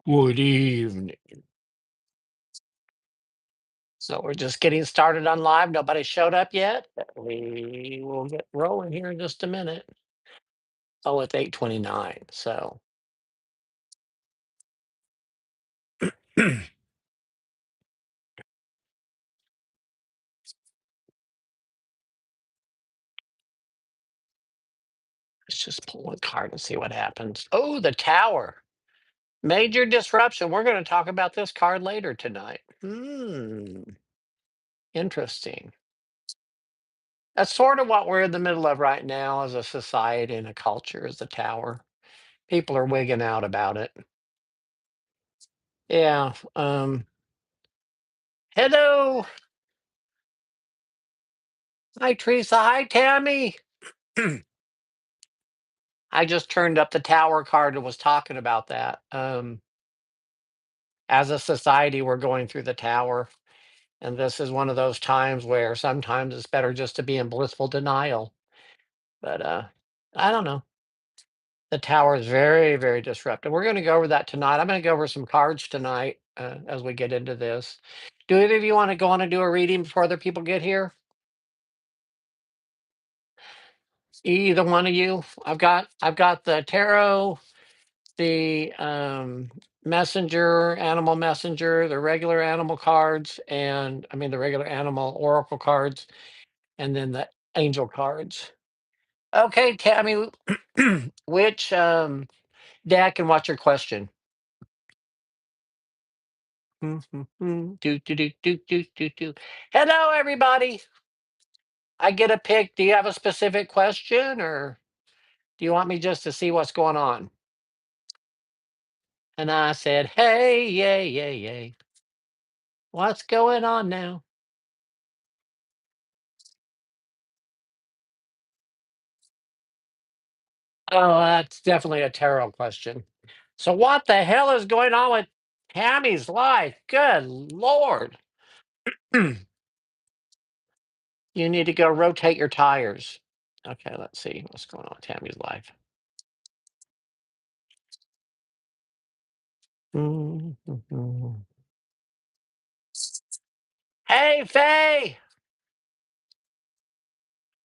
Good evening. So we're just getting started on live. Nobody showed up yet. We will get rolling here in just a minute. Oh, it's 8:29. So let's just pull one card and see what happens. Oh, the tower. Major disruption. We're going to talk about this card later tonight. Interesting. That's sort of what we're in the middle of right now as a society and a culture is the tower. People are wigging out about it. Yeah. Hello. Hi, Teresa. Hi, Tammy. I just turned up the tower card and was talking about that. As a society, we're going through the tower, and this is one of those times where sometimes it's better just to be in blissful denial. But I don't know. The tower is very, very disruptive. We're going to go over that tonight. I'm going to go over some cards tonight as we get into this. Do either of you want to go on and do a reading before other people get here? Either one of you? I've got the tarot, the messenger, animal messenger, the regular animal cards, and I mean the regular animal oracle cards, and then the angel cards. Okay, Tammy, which deck and what's your question? Do, do, do, do, do, do, do. Hello, everybody. I get a pick. Do you have a specific question or do you want me just to see what's going on? And I said, hey, yay, yay, yay. What's going on now? Oh, that's definitely a tarot question. So what the hell is going on with Tammy's life? Good Lord. You need to go rotate your tires. Okay, let's see what's going on with Tammy's life. Hey, Faye!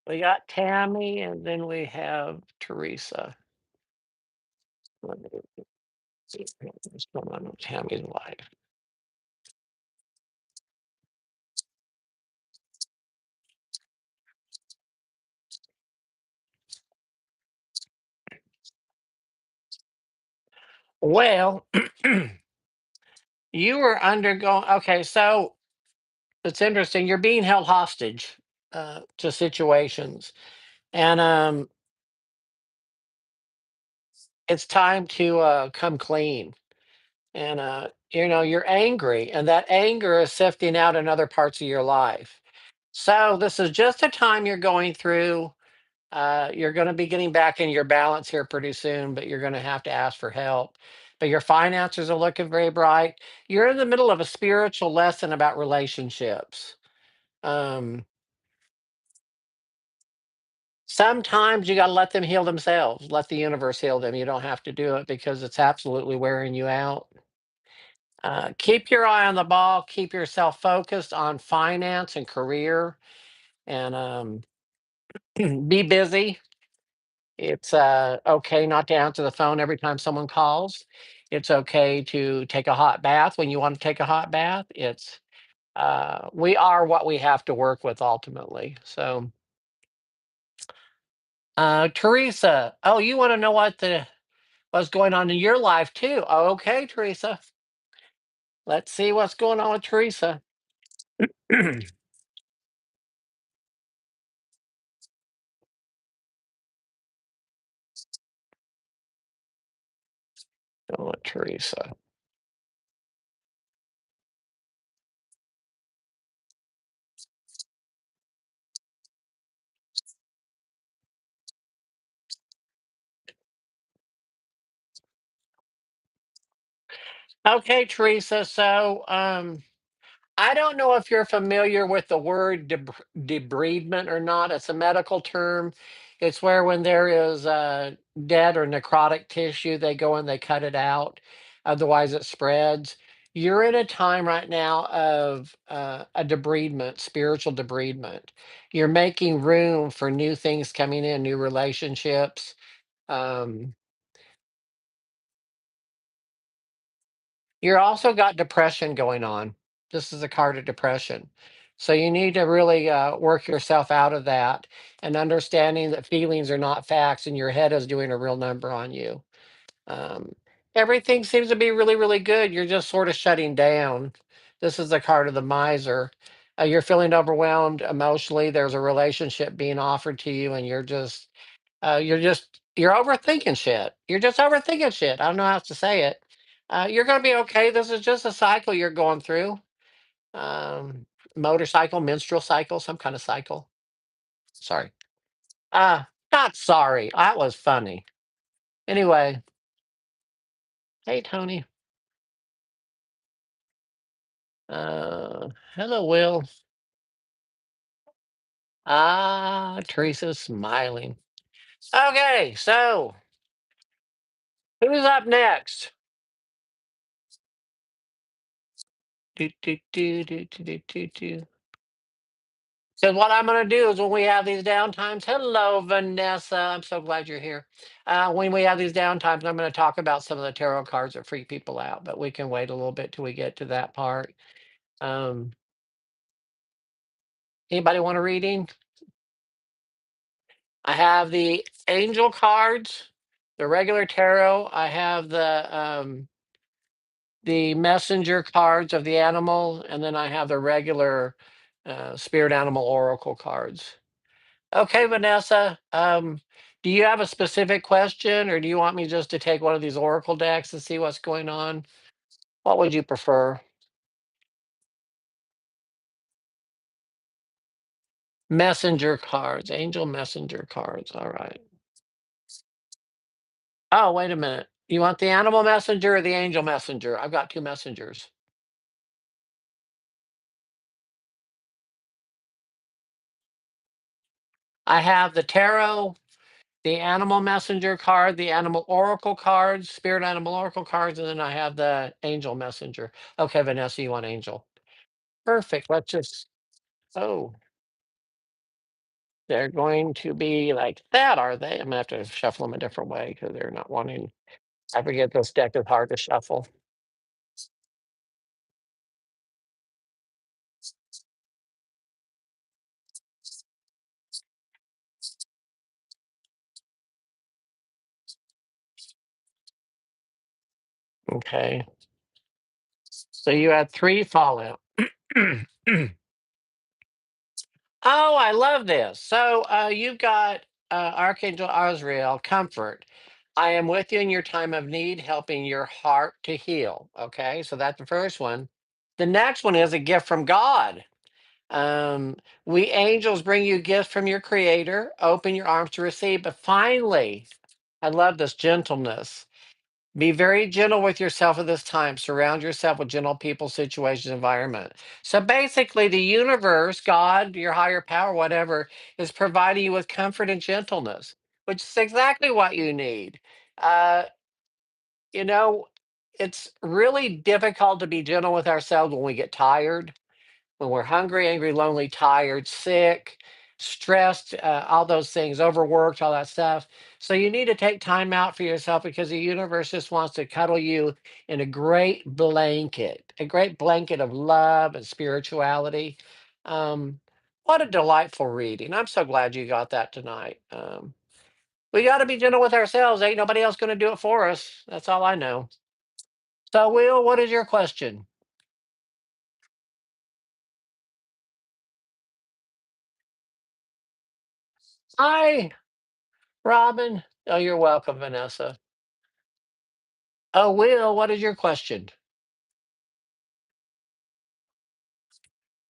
We got Tammy and then we have Teresa. Let me see what's going on with Tammy's life. Well, you were undergoing, okay, so it's interesting. You're being held hostage to situations. And it's time to come clean. And you're angry, and that anger is sifting out in other parts of your life. So this is just a time you're going through. You're going to be getting back in your balance here pretty soon, but you're going to have to ask for help. But your finances are looking very bright. You're in the middle of a spiritual lesson about relationships. Um, Sometimes you got to let them heal themselves. Let the universe heal them. You don't have to do it because it's absolutely wearing you out. Keep your eye on the ball. Keep yourself focused on finance and career, and be busy. It's okay not to answer the phone every time someone calls. It's okay to take a hot bath when you want to take a hot bath. It's we are what we have to work with ultimately. So, Teresa, oh, you want to know what's going on in your life too? Okay, Teresa. Let's see what's going on with Teresa. Oh, Teresa. Okay, Teresa. So, I don't know if you're familiar with the word debridement or not. It's a medical term. It's where when there is dead or necrotic tissue, they go and they cut it out. Otherwise, it spreads. You're in a time right now of a debridement, spiritual debridement. You're making room for new things coming in, new relationships. Um, you're also got depression going on. This is a card of depression. So you need to really work yourself out of that and understanding that feelings are not facts and your head is doing a real number on you. Um, everything seems to be really, really good. You're just sort of shutting down. This is the card of the miser. You're feeling overwhelmed emotionally. There's a relationship being offered to you, and you're overthinking shit. You're just overthinking shit. I don't know how else to say it. You're gonna be okay. This is just a cycle you're going through. Um, motorcycle, menstrual cycle, some kind of cycle. Sorry. Not sorry. That was funny. Anyway, hey Tony. Hello, Will. Teresa's smiling. Okay, so who's up next? Do, do, do, do, do, do, do, do. So what I'm going to do is when we have these downtimes, hello, Vanessa. I'm so glad you're here. When we have these downtimes, I'm going to talk about some of the tarot cards that freak people out, but we can wait a little bit till we get to that part. Um, anybody want a reading? I have the angel cards, the regular tarot. I have the messenger cards of the animal, and then I have the regular spirit animal oracle cards. Okay, Vanessa. Do you have a specific question, or do you want me just to take one of these oracle decks and see what's going on? What would you prefer? Messenger cards, angel messenger cards. All right. Oh, wait a minute. You want the animal messenger or the angel messenger? I've got two messengers. I have the tarot, the animal messenger card, the animal oracle cards, spirit animal oracle cards, and then I have the angel messenger. Okay, Vanessa, you want angel. Perfect. Let's just, oh, they're going to be like that, are they? I'm gonna have to shuffle them a different way because they're not wanting. I forget this deck is hard to shuffle. Okay. So you had three fallout. Oh, I love this. So you've got Archangel Azrael, comfort. I am with you in your time of need, helping your heart to heal. Okay, so that's the first one. The next one is a gift from God. Um, we angels bring you gifts from your creator. Open your arms to receive. But finally, I love this gentleness. Be very gentle with yourself at this time. Surround yourself with gentle people, situations, environment. So basically, the universe, God, your higher power, whatever, is providing you with comfort and gentleness, which is exactly what you need. Uh, you know, it's really difficult to be gentle with ourselves when we get tired, when we're hungry, angry, lonely, tired, sick, stressed, all those things, overworked, all that stuff. So you need to take time out for yourself because the universe just wants to cuddle you in a great blanket of love and spirituality. Um, what a delightful reading. I'm so glad you got that tonight. We got to be gentle with ourselves. Ain't nobody else going to do it for us. That's all I know. So, Will, what is your question? Hi, Robin. Oh, you're welcome, Vanessa. Oh, Will, what is your question?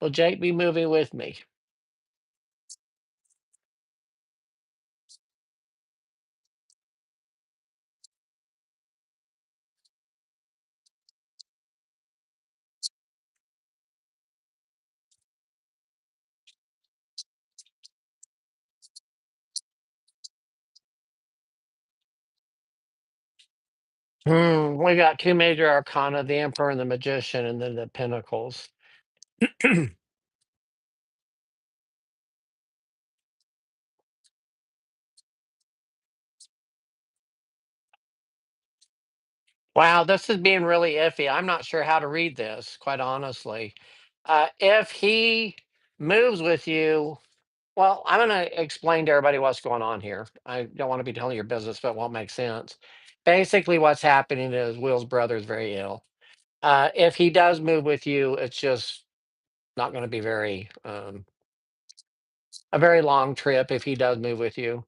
Will Jake be moving with me? We got two major arcana: the Emperor and the Magician, and then the Pentacles. Wow, this is being really iffy. I'm not sure how to read this, quite honestly. If he moves with you, well, I'm going to explain to everybody what's going on here. I don't want to be telling your business, but it won't make sense. Basically, what's happening is Will's brother is very ill. If he does move with you, it's just not going to be a very long trip if he does move with you.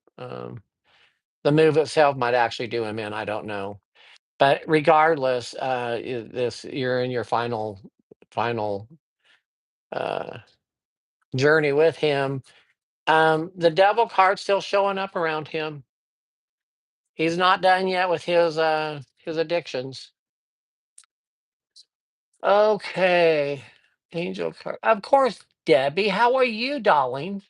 The move itself might actually do him in. I don't know. But regardless, this you're in your final uh, journey with him. The devil card's still showing up around him. He's not done yet with his addictions. Okay, angel card. Of course, Debbie. How are you, darling?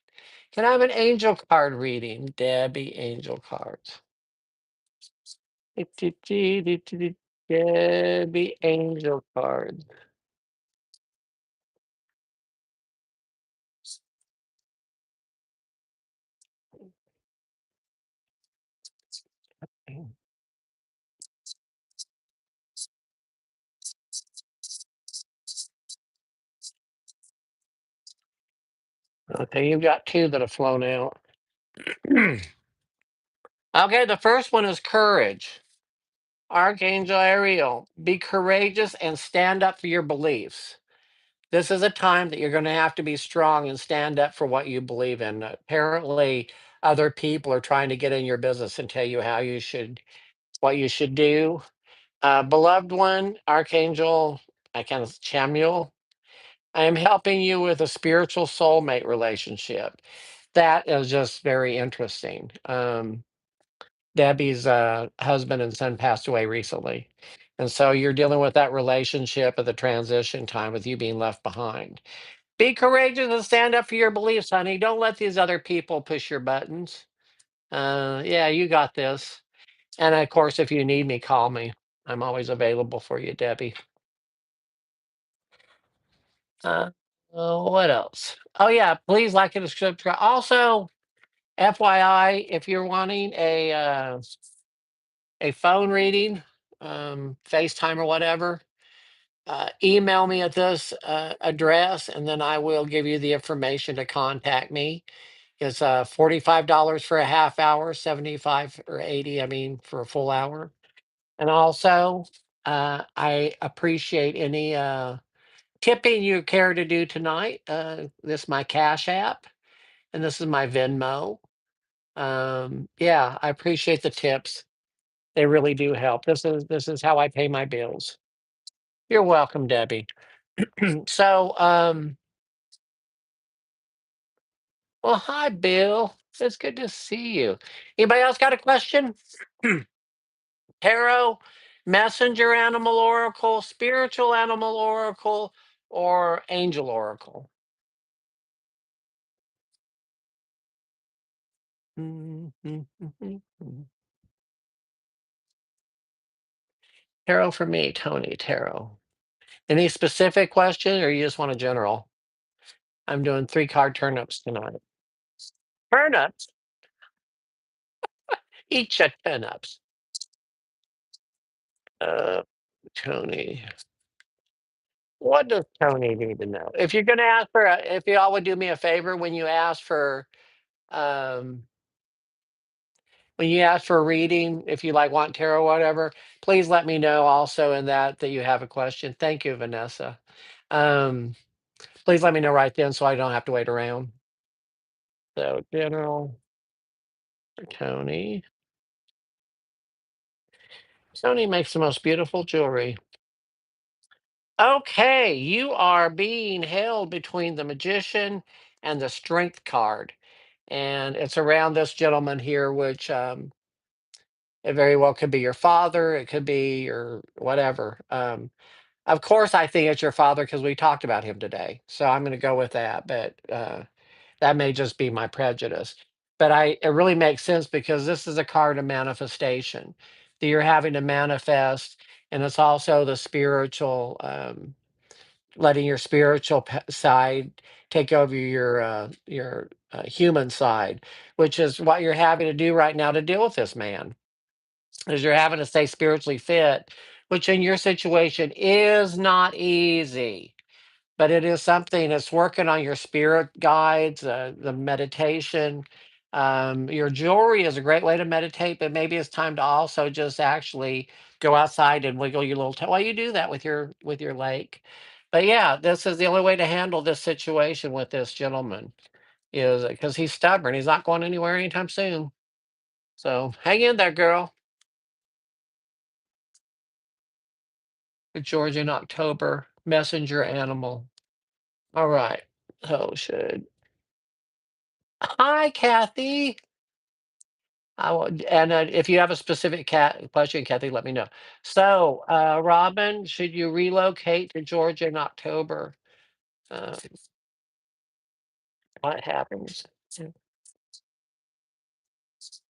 Can I have an angel card reading, Debbie? Angel cards. Debbie, angel cards. Okay, you've got two that have flown out. Okay, the first one is courage. Archangel Ariel, be courageous and stand up for your beliefs. This is a time that you're going to have to be strong and stand up for what you believe in. Apparently, other people are trying to get in your business and tell you what you should do. Beloved one, Archangel, I kind of Chamuel, I am helping you with a spiritual soulmate relationship. That is just very interesting. Debbie's husband and son passed away recently. And so you're dealing with that relationship at the transition time with you being left behind. Be courageous and stand up for your beliefs, honey. Don't let these other people push your buttons. Yeah, you got this. And of course, if you need me, call me. I'm always available for you, Debbie. Uh, what else? Oh, yeah, please like and subscribe. Also, FYI, if you're wanting a phone reading, FaceTime or whatever, email me at this address, and then I will give you the information to contact me. It's $45 for a half hour, 75 or 80, I mean, for a full hour. And also, I appreciate any tipping you care to do tonight. This is my Cash App, and this is my Venmo. Yeah, I appreciate the tips. They really do help. This is how I pay my bills. You're welcome, Debbie. So, well, hi, Bill. It's good to see you. Anybody else got a question? Tarot, messenger animal oracle, spiritual animal oracle, or angel oracle? Tarot for me, Tony. Tarot. Any specific question, or you just want a general? I'm doing three card turnips tonight. Turnips? Eat your turnips. Uh, Tony. What does Tony need to know? If you're going to ask for, if y'all would do me a favor um, when you ask for a reading, if you like want tarot or whatever, please let me know also in that you have a question. Thank you, Vanessa. Um, please let me know right then so I don't have to wait around. So, general for Tony. Tony makes the most beautiful jewelry. Okay, you are being held between the magician and the strength card. And it's around this gentleman here, which it very well could be your father, it could be your whatever. Of course, I think it's your father because we talked about him today. So I'm going to go with that. But that may just be my prejudice. But it really makes sense because this is a card of manifestation. that you're having to manifest, and it's also the spiritual, letting your spiritual side take over your human side, which is what you're having to do right now to deal with this man, is you're having to stay spiritually fit, which in your situation is not easy, but it is something that's working on your spirit guides, the meditation. Your jewelry is a great way to meditate, but maybe it's time to also just actually go outside and wiggle your little toe. Well, you do that with your lake. But yeah, this is the only way to handle this situation with this gentleman, is because he's stubborn. He's not going anywhere anytime soon. So hang in there, girl. Georgia in October, messenger animal. All right. So should Hi, Kathy. I will, and if you have a specific cat question, Kathy, let me know. So, Robin, should you relocate to Georgia in October? Uh, what happens?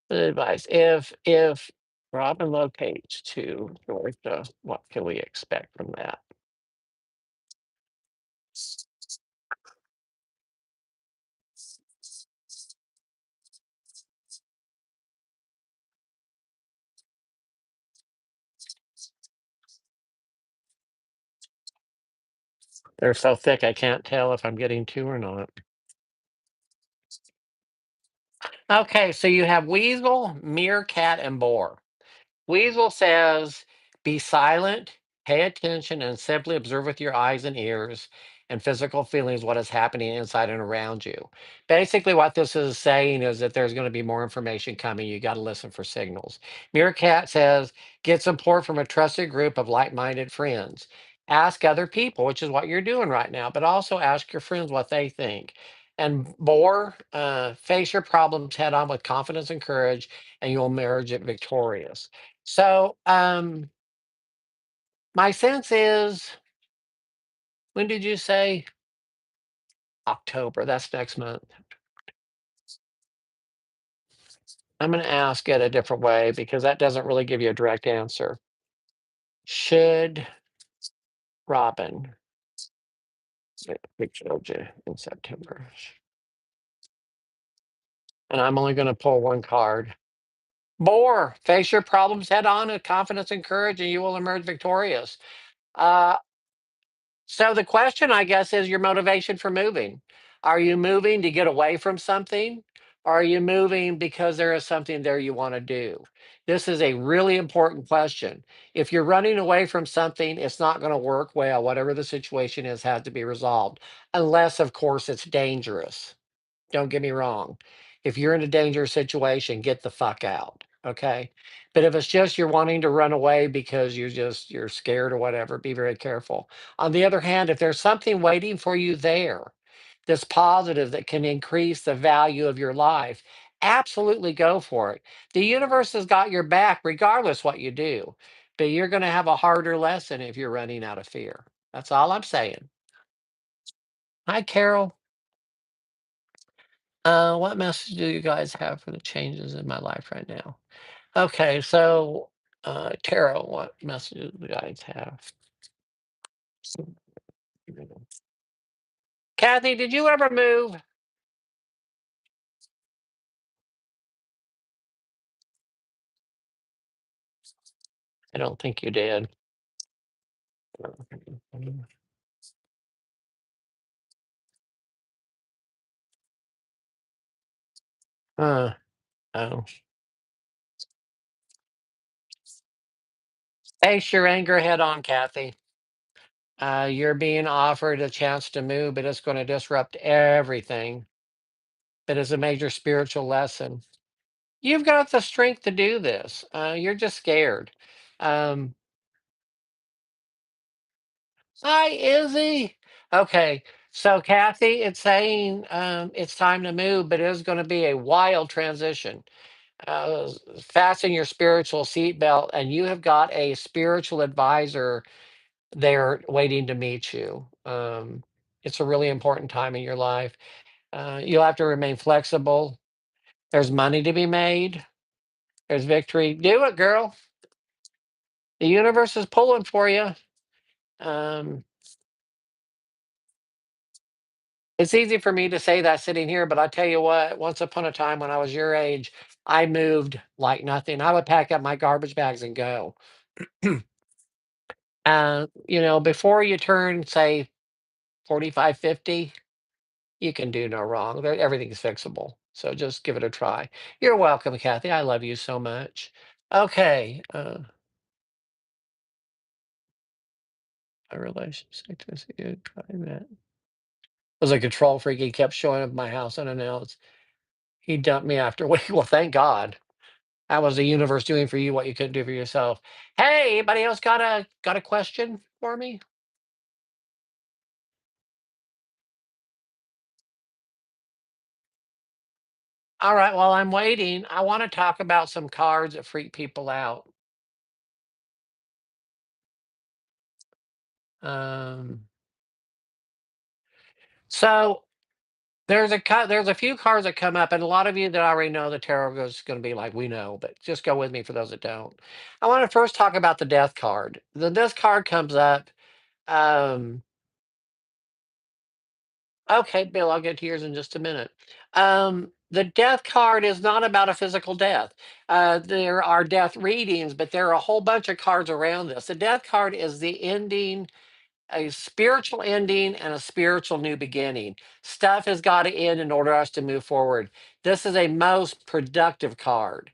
The advice: if Robin locates to Georgia, what can we expect from that? They're so thick, I can't tell if I'm getting two or not. Okay, so you have weasel, meerkat, and boar. Weasel says, be silent, pay attention, and simply observe with your eyes and ears and physical feelings what is happening inside and around you. Basically, what this is saying is that there's going to be more information coming. You got to listen for signals. Meerkat says, get support from a trusted group of like minded friends. Ask other people, which is what you're doing right now, but also ask your friends what they think. And Boar, face your problems head on with confidence and courage, and you'll emerge it victorious. So, my sense is, when did you say October? That's next month. I'm going to ask it a different way because that doesn't really give you a direct answer. Should Robin pick Georgia in September? And I'm only going to pull one card. Boar, face your problems head on with confidence and courage, and you will emerge victorious. Uh, So the question, I guess, is your motivation for moving. Are you moving to get away from something? Or are you moving because there is something there you want to do? This is a really important question. If you're running away from something, it's not going to work well. Whatever the situation is, has to be resolved, unless, of course, it's dangerous. Don't get me wrong. If you're in a dangerous situation, get the fuck out. Okay. But if it's just you're wanting to run away because you're scared or whatever, be very careful. On the other hand, if there's something waiting for you there that's positive that can increase the value of your life, absolutely go for it. The universe has got your back regardless what you do. But you're going to have a harder lesson if you're running out of fear. That's all I'm saying. Hi, Carol. What message do you guys have for the changes in my life right now? Okay, so Tara, what messages do you guys have? Kathy, did you ever move? I don't think you did. Uh, oh. Face your anger head on, Kathy. You're being offered a chance to move, but it's going to disrupt everything. It is a major spiritual lesson. You've got the strength to do this. You're just scared. Um, Hi, Izzy. Okay, so Kathy, it's saying it's time to move, but it is going to be a wild transition. Fasten your spiritual seatbelt, and you have got a spiritual advisor there waiting to meet you. It's a really important time in your life. You'll have to remain flexible. There's money to be made. There's victory. Do it, girl. The universe is pulling for you. Um, it's easy for me to say that sitting here, but I tell you what, once upon a time when I was your age, I moved like nothing. I would pack up my garbage bags and go. Before you turn, say, 45, 50, you can do no wrong. Everything's fixable. So just give it a try. You're welcome, Kathy. I love you so much. Okay. A relationship is good. Try that. Was a control freak. He kept showing up at my house unannounced. He dumped me after a week. Well, thank God. That was the universe doing for you what you couldn't do for yourself. Hey, anybody else got a question for me? All right, while I'm waiting, I want to talk about some cards that freak people out. Um, so there's a few cards that come up, and a lot of you that already know the tarot is going to be like, we know, but just go with me for those that don't. I want to first talk about the death card. The death card comes up. Um, okay, Bill, I'll get to yours in just a minute. The death card is not about a physical death. There are death readings, but there are a whole bunch of cards around this. The death card is the ending, a spiritual ending and a spiritual new beginning. Stuff has got to end in order us to move forward. This is a most productive card.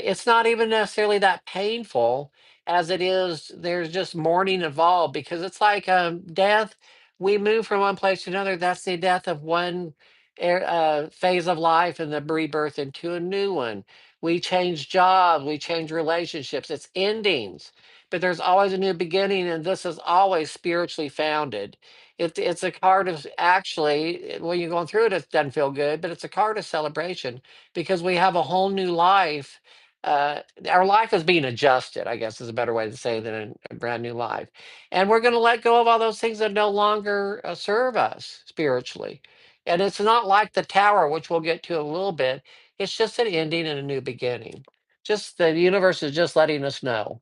It's not even necessarily that painful as it is. There's just mourning involved because it's like death. We move from one place to another. That's the death of one phase of life and the rebirth into a new one. We change jobs, we change relationships. It's endings, but there's always a new beginning, and this is always spiritually founded. It's a card of actually, when you're going through it, it doesn't feel good, but it's a card of celebration because we have a whole new life. Uh, our life is being adjusted, I guess is a better way to say than a brand new life. And we're going to let go of all those things that no longer serve us spiritually. And it's not like the tower, which we'll get to in a little bit. It's just an ending and a new beginning. Just the universe is just letting us know.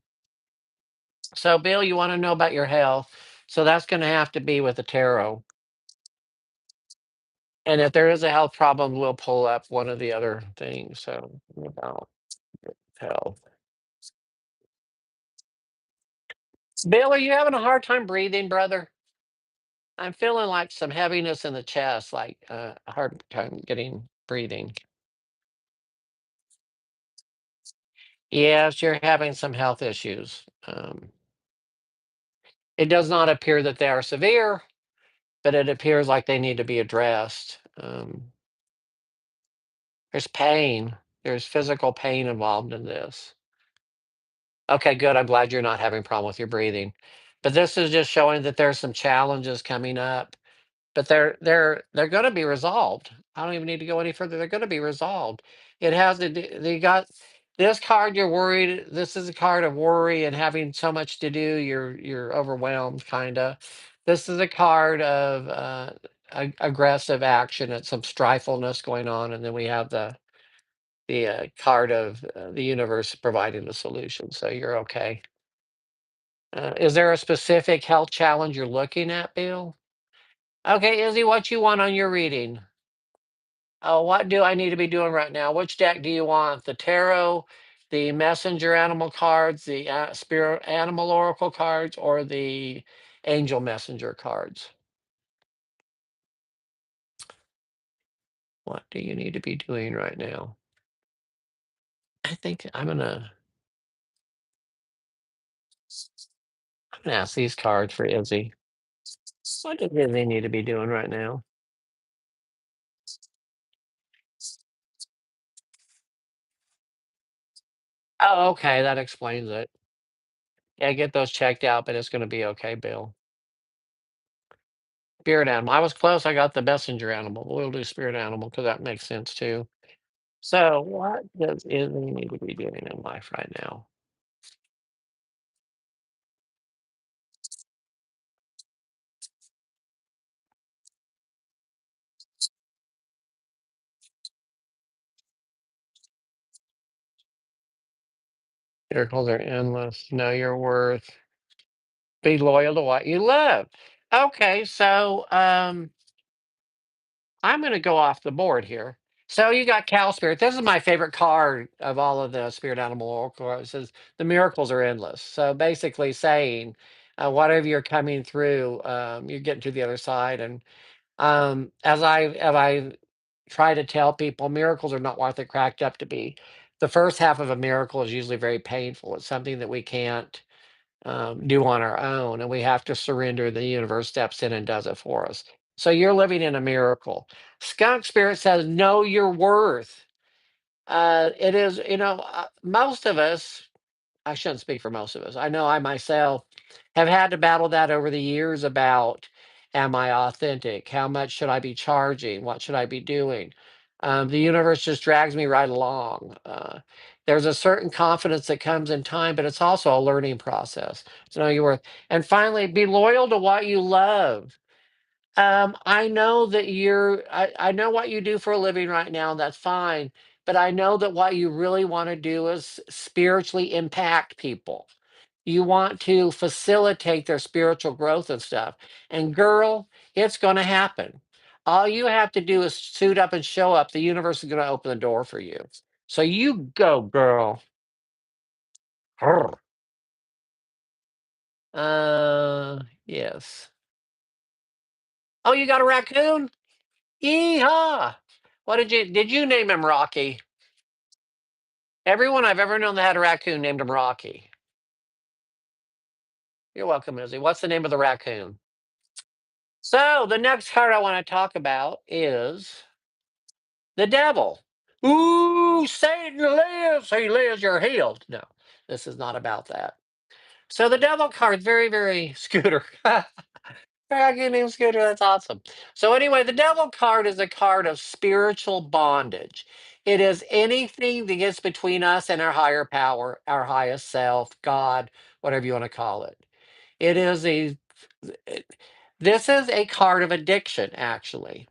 So, Bill, you want to know about your health. So that's going to have to be with the tarot. And if there is a health problem, we'll pull up one of the other things. So, about health. Bill, are you having a hard time breathing, brother? I'm feeling like some heaviness in the chest, like a hard time getting breathing. Yes, you're having some health issues. It does not appear that they are severe, but it appears like they need to be addressed. There's pain. There's physical pain involved in this. Okay, good. I'm glad you're not having a problem with your breathing. But this is just showing that there's some challenges coming up, but they're going to be resolved. I don't even need to go any further. They're going to be resolved. It has they got this card. You're worried. This is a card of worry and having so much to do. You're overwhelmed, kind of. This is a card of aggressive action and some strifefulness going on, and then we have the card of the universe providing the solution. So you're okay. Is there a specific health challenge you're looking at, Bill? Okay, Izzy, what you want on your reading? Oh, what do I need to be doing right now? Which deck do you want? The tarot, the messenger animal cards, the spirit animal oracle cards, or the angel messenger cards? What do you need to be doing right now? I think I'm gonna ask these cards for Izzy. What does Izzy need to be doing right now? Oh, okay, that explains it. Yeah, get those checked out, but it's gonna be okay, Bill. Spirit animal. I was close. I got the messenger animal. We'll do spirit animal because that makes sense too. So, what does Izzy need to be doing in life right now? Miracles are endless. Know your worth. Be loyal to what you love. Okay, so I'm going to go off the board here. So you got cow spirit. This is my favorite card of all of the spirit animal oracle. It says the miracles are endless. So basically saying, whatever you're coming through, you're getting to the other side. And as I try to tell people, miracles are not what they're cracked up to be. The first half of a miracle is usually very painful. It's something that we can't do on our own, and we have to surrender. The universe steps in and does it for us. So you're living in a miracle. Skunk spirit says, know your worth. It is, most of us, I shouldn't speak for most of us. I know I myself have had to battle that over the years about, am I authentic? How much should I be charging? What should I be doing? The universe just drags me right along. There's a certain confidence that comes in time, but it's also a learning process. So know your worth. And finally, be loyal to what you love. I know that I know what you do for a living right now, and that's fine. But I know that what you really want to do is spiritually impact people. You want to facilitate their spiritual growth and stuff. And girl, it's going to happen. All you have to do is suit up and show up. The universe is going to open the door for you. So you go, girl. Grr. Yes. Oh, you got a raccoon? Yeehaw! Did you name him Rocky? Everyone I've ever known that had a raccoon named him Rocky. You're welcome, Izzy. What's the name of the raccoon? So the next card I want to talk about is the devil. Ooh, Satan lives. He lives, you're healed. No, this is not about that. So the devil card, very, very Scooter. Raccoon named Scooter, that's awesome. So anyway, the devil card is a card of spiritual bondage. It is anything that gets between us and our higher power, our highest self, God, whatever you want to call it. It is a it- this is a card of addiction, actually.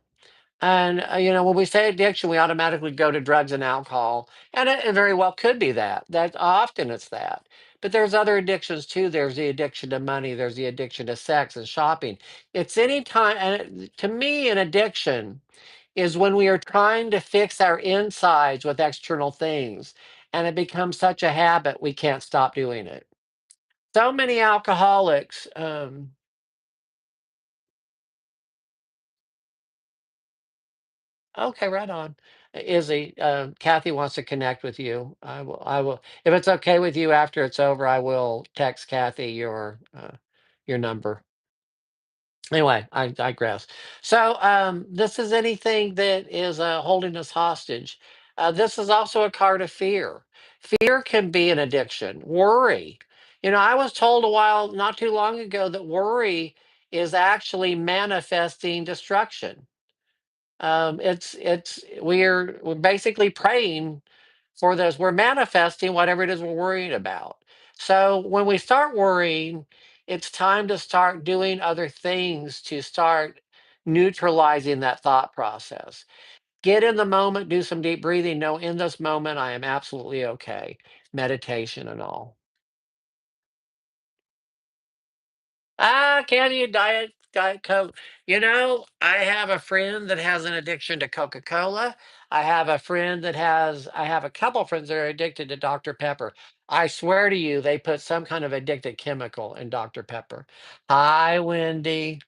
And when we say addiction, we automatically go to drugs and alcohol, and it very well could be that. That often it's that. But there's other addictions too. There's the addiction to money. There's the addiction to sex and shopping. It's any time, and to me, an addiction is when we are trying to fix our insides with external things, and it becomes such a habit we can't stop doing it. So many alcoholics. Okay, right on. Izzy, Kathy wants to connect with you. I will, if it's okay with you after it's over, I will text Kathy your number. Anyway, I digress. So, this is anything that is holding us hostage. This is also a card of fear. Fear can be an addiction. Worry. I was told a while, not too long ago, that worry is actually manifesting destruction. We're basically praying for this. We're manifesting whatever it is we're worrying about. So when we start worrying, it's time to start doing other things to start neutralizing that thought process. Get in the moment, do some deep breathing. No, in this moment, I am absolutely okay. Meditation and all. Candy and Diet Coke. I have a friend that has an addiction to Coca-Cola. I have a couple friends that are addicted to Dr. Pepper. I swear to you, they put some kind of addictive chemical in Dr. Pepper. Hi, Wendy.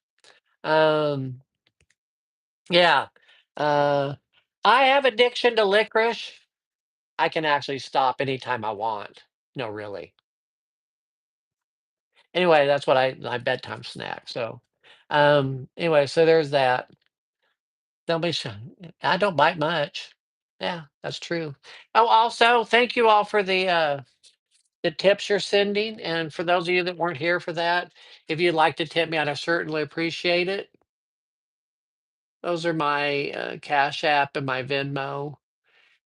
Um, yeah. Uh, I have addiction to licorice. I can actually stop anytime I want. No, really. Anyway, that's what my bedtime snack. So, anyway, so there's that. Don't be shy. I don't bite much. Yeah, that's true. Oh, also, thank you all for the tips you're sending, and for those of you that weren't here for that, if you'd like to tip me, I'd certainly appreciate it. Those are my Cash App and my Venmo.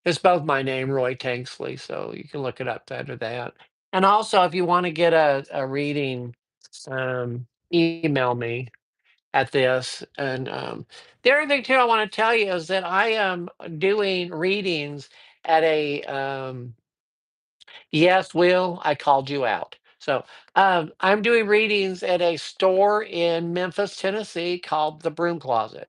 It's both my name, Roy Tanksley, so you can look it up under that. And also, if you want to get a reading, email me at this. And the other thing too, I want to tell you is that I am doing readings at a Yes, Will, I called you out. So I'm doing readings at a store in Memphis, Tennessee called the Broom Closet.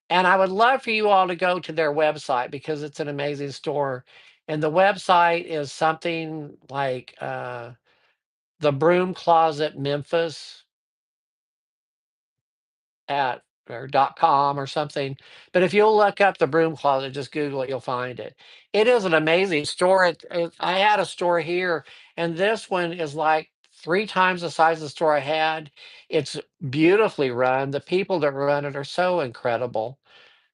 And I would love for you all to go to their website because it's an amazing store. And the website is something like the Broom Closet Memphis at or .com or something. But if you'll look up the Broom Closet, just Google it, you'll find it. It is an amazing store. I had a store here, and this one is like three times the size of the store I had. It's beautifully run. The people that run it are so incredible.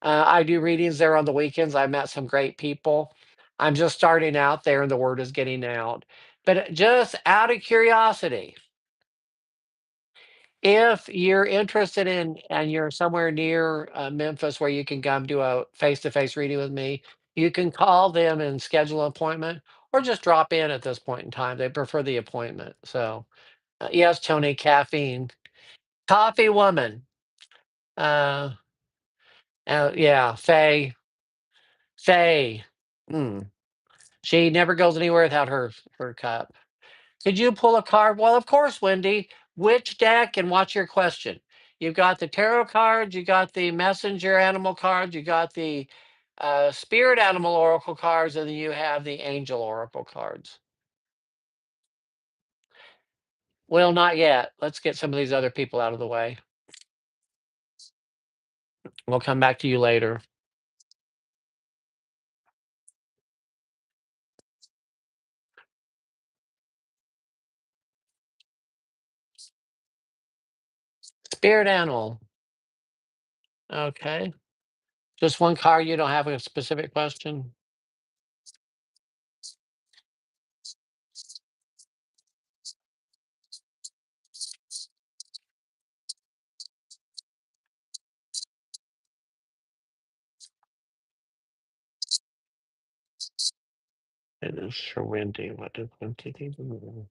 I do readings there on the weekends. I met some great people. I'm just starting out there, and the word is getting out. But just out of curiosity, if you're interested in and you're somewhere near Memphis where you can come do a face-to-face reading with me, you can call them and schedule an appointment or just drop in at this point in time. They prefer the appointment. So, yes, Tony, caffeine. Coffee woman. Uh, yeah, Faye. Mm. She never goes anywhere without her cup. Could you pull a card? Well, of course, Wendy. Which deck and what's your question? You've got the tarot cards, you got the messenger animal cards, you got the spirit animal oracle cards, and then you have the angel oracle cards. Well, not yet. Let's get some of these other people out of the way. We'll come back to you later. Spirit animal. Okay. Just one card. You don't have a specific question. It is for Wendy. What does Wendy need to know?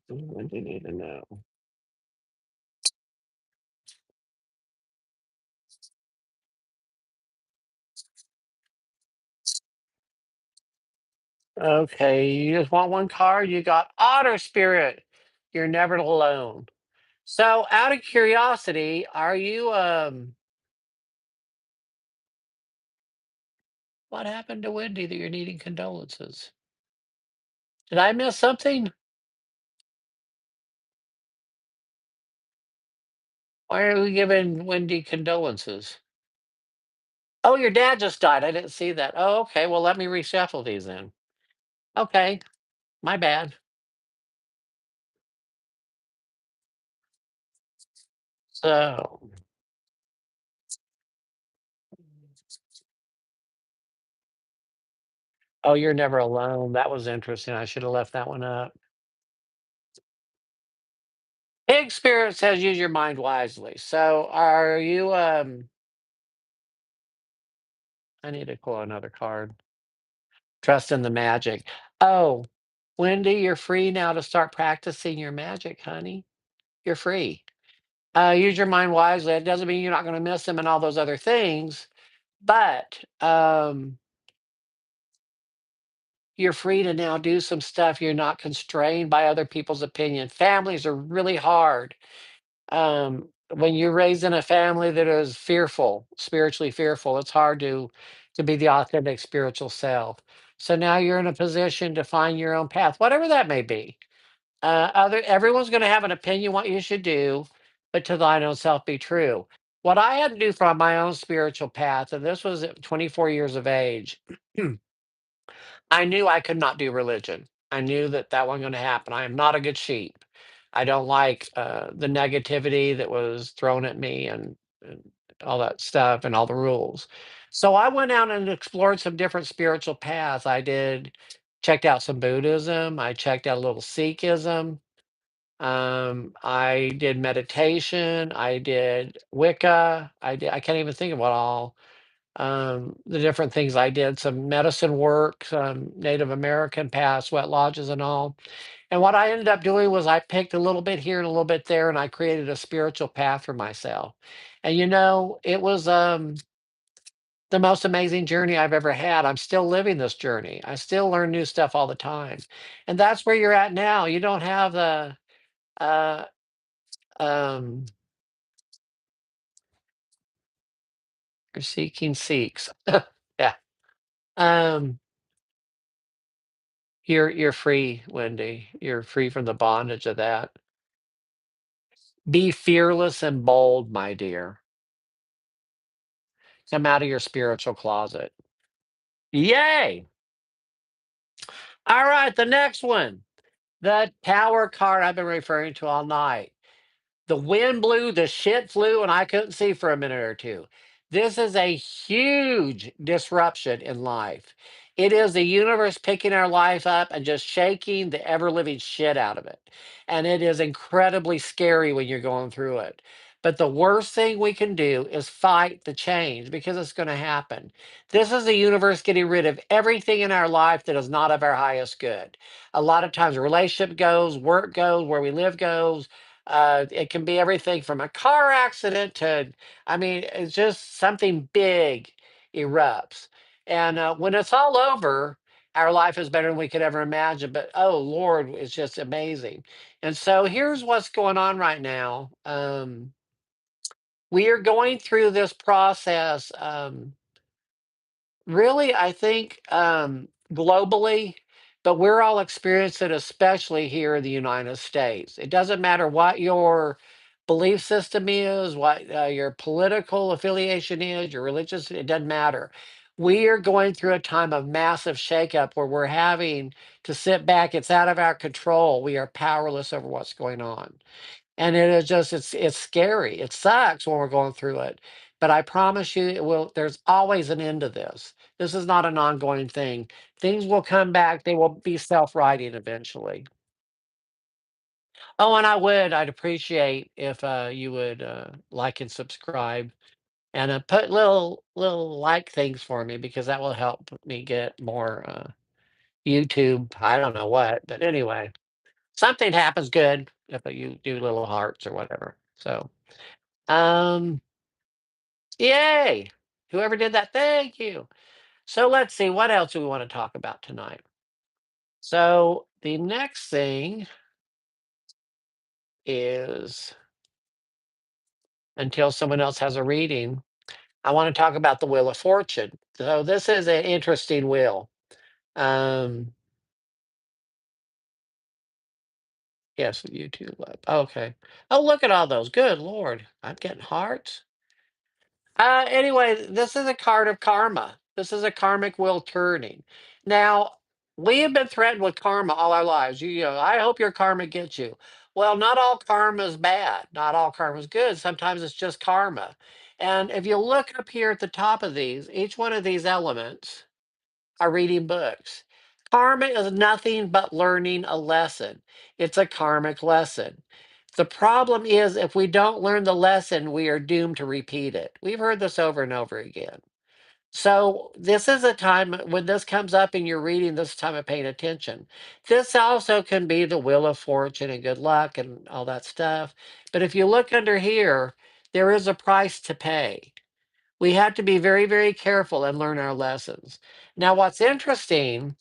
What does Wendy need to know? Okay, you just want one card? You got Otter Spirit. You're never alone. So, out of curiosity, are you what happened to Wendy that you're needing condolences? Did I miss something? Why are we giving Wendy condolences? Oh, your dad just died. I didn't see that. Oh, okay. Well, let me reshuffle these then. Okay, my bad. So, oh, you're never alone. That was interesting. I should have left that one up. Pig Spirit says use your mind wisely. So, are you I need to pull another card. Trust in the magic. Oh, Wendy, you're free now to start practicing your magic, honey. You're free. Use your mind wisely. It doesn't mean you're not going to miss them and all those other things, but you're free to now do some stuff. You're not constrained by other people's opinion. Families are really hard. When you're raised in a family that is fearful, spiritually fearful, it's hard to be the authentic spiritual self. So now you're in a position to find your own path, whatever that may be. Other everyone's going to have an opinion what you should do, but to thine own self be true. What I had to do for my own spiritual path, and this was at 24 years of age, I knew I could not do religion. I knew that that wasn't going to happen. I am not a good sheep. I don't like the negativity that was thrown at me and all that stuff and all the rules. So I went out and explored some different spiritual paths. Checked out some Buddhism. I checked out a little Sikhism. I did meditation. I did Wicca. I can't even think of what all the different things I did, some medicine work, some Native American past sweat lodges and all. And what I ended up doing was I picked a little bit here and a little bit there, and I created a spiritual path for myself. And it was The most amazing journey I've ever had. I'm still living this journey. I still learn new stuff all the time. And that's where you're at now. You don't have the uh um you're seeking seeks. Yeah. Um you're free, Wendy. You're free from the bondage of that. Be fearless and bold, my dear. Come out of your spiritual closet. Yay! All right, the next one. The tower card I've been referring to all night. The wind blew, the shit flew, and I couldn't see for a minute or two. This is a huge disruption in life. It is the universe picking our life up and just shaking the ever living shit out of it. And it is incredibly scary when you're going through it. But the worst thing we can do is fight the change because it's going to happen. This is the universe getting rid of everything in our life that is not of our highest good. A lot of times, a relationship goes, work goes, where we live goes, it can be everything from a car accident to, I mean, it's just something big erupts. And when it's all over, our life is better than we could ever imagine. But oh, Lord, it's just amazing. And so here's what's going on right now. We are going through this process. Really, I think, globally, but we're all experiencing it, especially here in the United States. It doesn't matter what your belief system is, what your political affiliation is, your religious, it doesn't matter. We are going through a time of massive shakeup where we're having to sit back. It's out of our control. We are powerless over what's going on. And it is just it's scary. It sucks when we're going through it. But I promise you it will there's always an end to this. This is not an ongoing thing. Things will come back. They will be self-righting eventually. Oh, and I'd appreciate if you would like and subscribe and put little like things for me because that will help me get more YouTube. I don't know what, but anyway, something happens good if you do little hearts or whatever. So Um, yay! Whoever did that, thank you. So let's see, what else do we want to talk about tonight? So the next thing is until someone else has a reading, I want to talk about the Wheel of Fortune. So this is an interesting wheel. Um, yes, YouTube. Okay. Oh, look at all those. Good Lord. I'm getting hearts. Anyway, this is a card of karma. This is a karmic wheel turning. Now, we have been threatened with karma all our lives. I hope your karma gets you. Well, not all karma is bad. Not all karma is good. Sometimes it's just karma. And if you look up here at the top of these, each one of these elements are reading books. Karma is nothing but learning a lesson. It's a karmic lesson. The problem is, if we don't learn the lesson, we are doomed to repeat it. We've heard this over and over again. So, this is a time when this comes up in your reading, this time of paying attention. This also can be the wheel of fortune and good luck and all that stuff. But if you look under here, there is a price to pay. We have to be very, very careful and learn our lessons. Now, what's interesting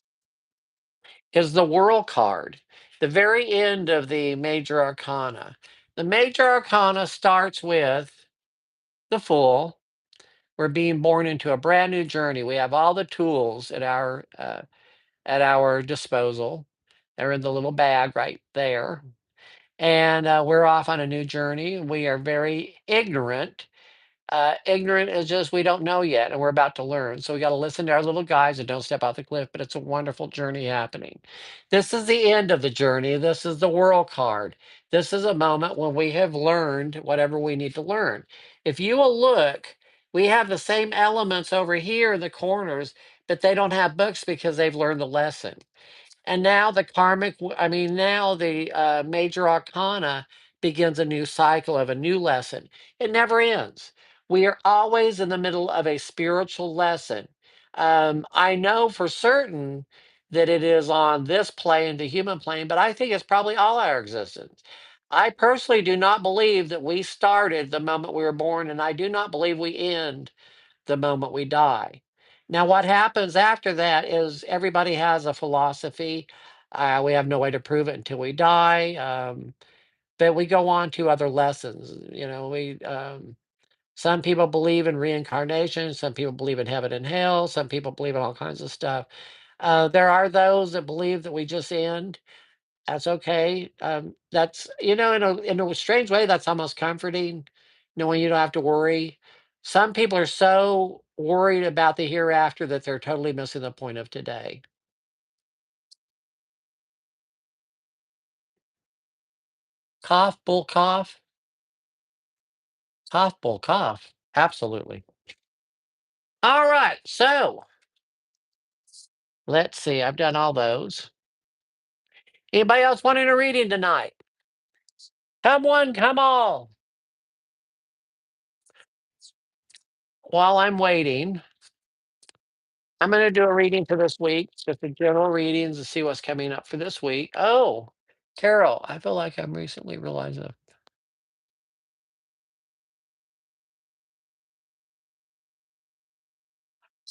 is the World card, the very end of the major arcana. The major arcana starts with the Fool. We're being born into a brand new journey. We have all the tools at our disposal. They're in the little bag right there, and we're off on a new journey. We are very ignorant. Ignorant is just we don't know yet, and we're about to learn. So we got to listen to our little guides and don't step off the cliff. But it's a wonderful journey happening. This is the end of the journey. This is the World card. This is a moment when we have learned whatever we need to learn. If you will look, we have the same elements over here in the corners, but they don't have books because they've learned the lesson. And now now the major arcana begins a new cycle of a new lesson. It never ends. We are always in the middle of a spiritual lesson. I know for certain that it is on this plane, the human plane, but I think it's probably all our existence. I personally do not believe that we started the moment we were born, and I do not believe we end the moment we die. Now, what happens after that is everybody has a philosophy. We have no way to prove it until we die. But we go on to other lessons. Some people believe in reincarnation. Some people believe in heaven and hell. Some people believe in all kinds of stuff. There are those that believe that we just end. That's okay. That's in a strange way, that's almost comforting, knowing you don't have to worry. Some people are so worried about the hereafter that they're totally missing the point of today. Cough, bull, cough, cough, bull, cough. Absolutely. All right. So let's see. I've done all those. Anybody else wanting a reading tonight? Come one, come all. While I'm waiting, I'm going to do a reading for this week, just a general readings to see what's coming up for this week. Oh, Carol, I feel like I'm recently realizing.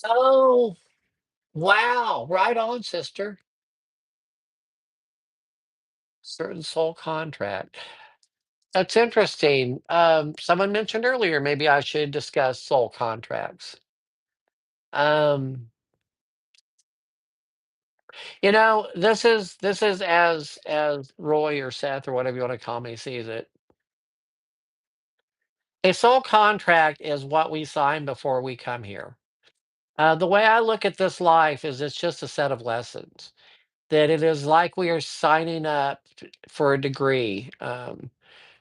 Oh, wow. Right on, sister. Certain soul contract. That's interesting. Someone mentioned earlier, maybe I should discuss soul contracts. Um, this is as Roy or Seth or whatever you want to call me sees it. A soul contract is what we sign before we come here. The way I look at this life is it's just a set of lessons. That it is like we are signing up for a degree.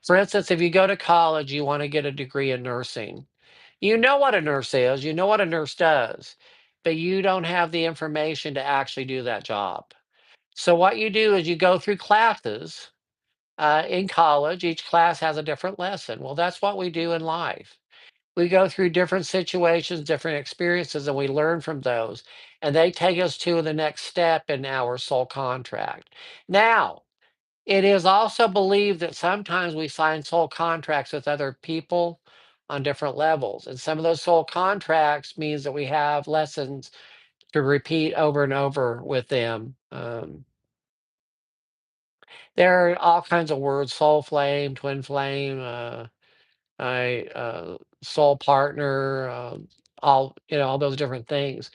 For instance, if you go to college, you want to get a degree in nursing. You know what a nurse is, you know what a nurse does, but you don't have the information to actually do that job. So, what you do is you go through classes in college. Each class has a different lesson. Well, that's what we do in life. We go through different situations, different experiences, and we learn from those. And they take us to the next step in our soul contract. Now, it is also believed that sometimes we sign soul contracts with other people on different levels. And some of those soul contracts means that we have lessons to repeat over and over with them. There are all kinds of words: soul flame, twin flame, I soul partner, all those different things.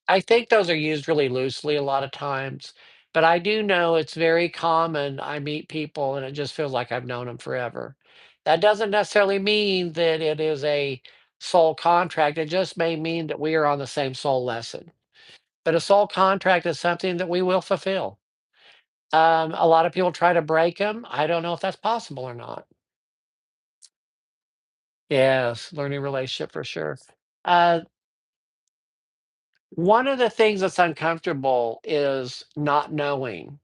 I think those are used really loosely a lot of times, but I do know it's very common. I meet people and it just feels like I've known them forever. That doesn't necessarily mean that it is a soul contract. It just may mean that we are on the same soul lesson. But a soul contract is something that we will fulfill. A lot of people try to break them. I don't know if that's possible or not. Yes, learning relationship for sure. Uh, One of the things that's uncomfortable is not knowing.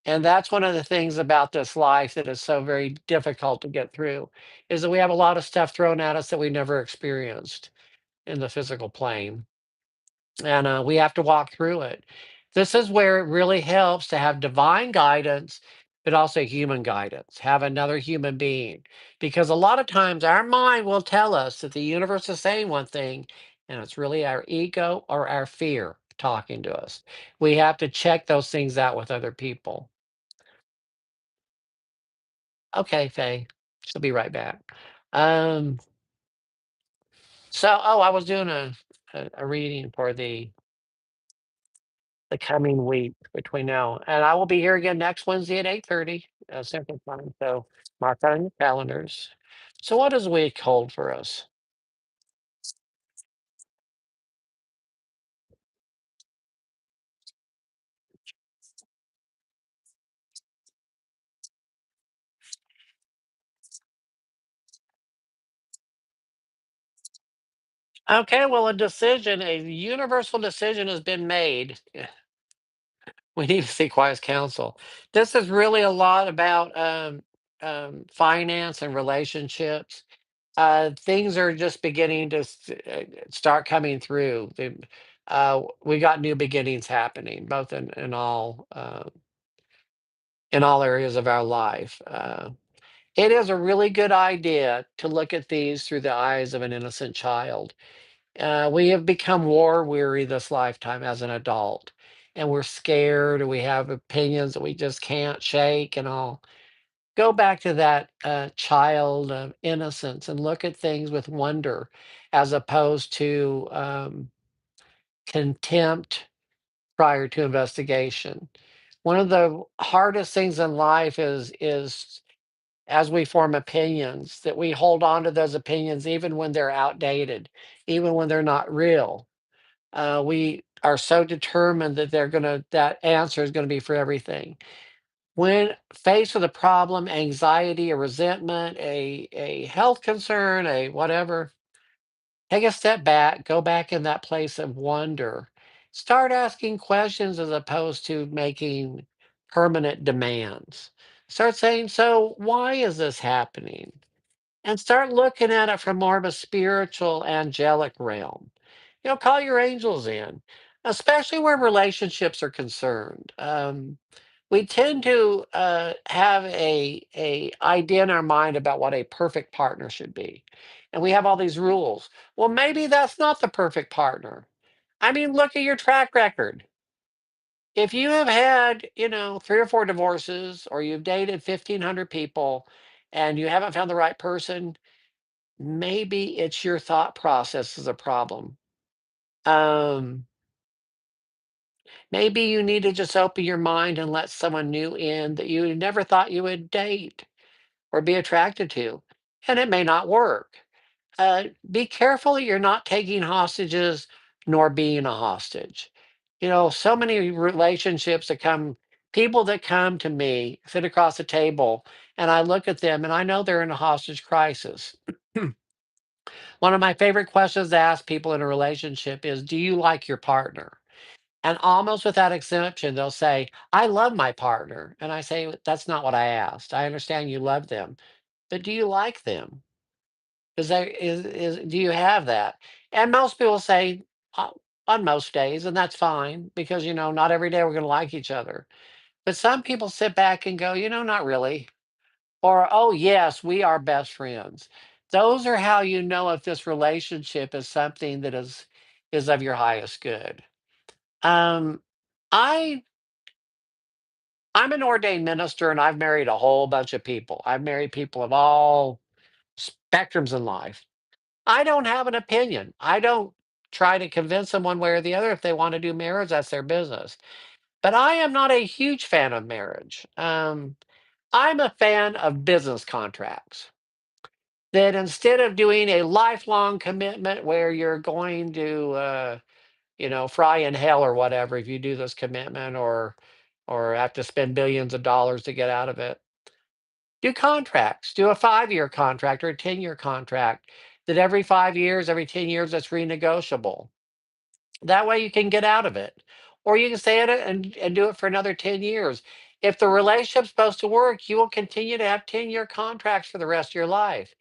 And that's one of the things about this life that is so very difficult to get through is that we have a lot of stuff thrown at us that we never experienced in the physical plane. And we have to walk through it. This is where it really helps to have divine guidance, but also human guidance, have another human being. Because a lot of times our mind will tell us that the universe is saying one thing, and it's really our ego or our fear talking to us. We have to check those things out with other people. Okay, Faye, she'll be right back. Um, I was doing a reading for the coming week between now and I will be here again next Wednesday at 8:30 Central Time. So mark that on your calendars. So what does week hold for us? Okay, well, a universal decision has been made. We need to seek wise counsel. This is really a lot about finance and relationships. Things are just beginning to start coming through. We got new beginnings happening, both in all areas of our life. It is a really good idea to look at these through the eyes of an innocent child. We have become war weary this lifetime as an adult, and we're scared, and we have opinions that we just can't shake and all. Go back to that child of innocence and look at things with wonder as opposed to contempt prior to investigation. One of the hardest things in life is as we form opinions that we hold on to those opinions even when they're outdated, even when they're not real. We are so determined that that answer is gonna be for everything. When faced with a problem, anxiety, a resentment, a health concern, a whatever, take a step back, go back in that place of wonder. Start asking questions as opposed to making permanent demands. Start saying, so why is this happening? And start looking at it from more of a spiritual, angelic realm. Call your angels in, especially where relationships are concerned. We tend to have a idea in our mind about what a perfect partner should be, and we have all these rules. Well, maybe that's not the perfect partner. I mean, look at your track record. If you have had, 3 or 4 divorces, or you've dated 1,500 people, and you haven't found the right person, maybe it's your thought process is a problem. Um, Maybe you need to just open your mind and let someone new in that you never thought you would date or be attracted to, and it may not work. Be careful that you're not taking hostages nor being a hostage. So many relationships people that come to me sit across the table, and I look at them and I know they're in a hostage crisis. One of my favorite questions to ask people in a relationship is, do you like your partner? And almost without exception, they'll say, I love my partner. And I say, that's not what I asked. I understand you love them, but do you like them? Do you have that? And most people say, "Uh, on most days," and that's fine because, not every day we're going to like each other. But some people sit back and go, not really. Or, oh, yes, we are best friends. Those are how you know if this relationship is something that is of your highest good. Um, I I'm an ordained minister and I've married a whole bunch of people. I've married people of all spectrums in life. I don't have an opinion. I don't try to convince them one way or the other. If they want to do marriage, that's their business. But I am not a huge fan of marriage. I'm a fan of business contracts. That instead of doing a lifelong commitment where you're going to, fry in hell or whatever if you do this commitment or have to spend billions of dollars to get out of it, do contracts. Do a 5-year contract or a 10-year contract that every 5 years, every 10 years, that's renegotiable. That way you can get out of it. Or you can stay in it and do it for another 10 years. If the relationship's supposed to work, you will continue to have 10-year contracts for the rest of your life.